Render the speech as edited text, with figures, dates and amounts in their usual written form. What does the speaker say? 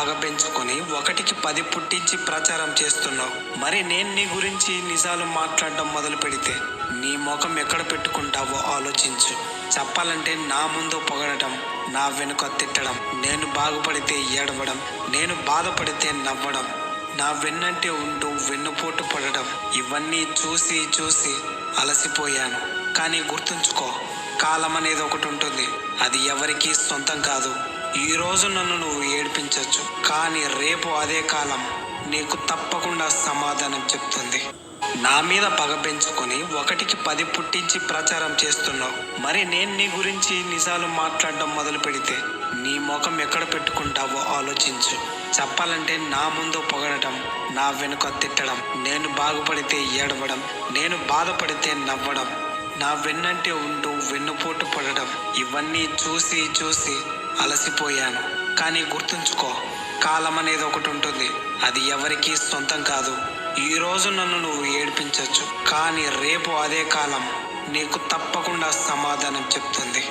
పగ పెంచుకొని ఒకటికి 10 పుట్టించి ప్రచారం చేస్తున్నావు. మరి నేను నీ గురించి నిజాలు మాట్లాడడం మొదలు పెడితే నీ ముఖం ఎక్కడ పెట్టుకుంటావో ఆలోచించు. చెప్పాలంటే నా ముందు పొగడటం, నా వెనుక తిట్టడం, నేను బాగుపడితే ఏడవడం, నేను బాధపడితే నవ్వడం, నా వెన్నంటే ఉంటూ వెన్నుపోటు పడడం, ఇవన్నీ చూసి చూసి అలసిపోయాను. కానీ గుర్తుంచుకో, కాలం అనేది ఒకటి ఉంటుంది. అది ఎవరికీ సొంతం కాదు. ఈ రోజు నన్ను నువ్వు ఏడిపించవచ్చు, కానీ రేపు అదే కాలం నీకు తప్పకుండా సమాధానం చెప్తుంది. నా మీద పగ పెంచుకొని ఒకటికి 10 పుట్టించి ప్రచారం చేస్తున్నావు. మరి నేను నీ గురించి నిజాలు మాట్లాడడం మొదలు పెడితే నీ ముఖం ఎక్కడ పెట్టుకుంటావో ఆలోచించు. చెప్పాలంటే నా ముందు పొగడటం, నా వెనుక తిట్టడం, నేను బాగుపడితే ఏడవడం, నేను బాధపడితే నవ్వడం, నా వెన్నంటే ఉంటూ వెన్నుపోటు పడడం, ఇవన్నీ చూసి చూసి అలసిపోయాను. కానీ గుర్తుంచుకో, కాలం అనేది ఒకటి ఉంటుంది. అది ఎవరికీ సొంతం కాదు. ఈ రోజు నన్ను నువ్వు ఏడిపించవచ్చు, కానీ రేపు అదే కాలం నీకు తప్పకుండా సమాధానం చెప్తుంది.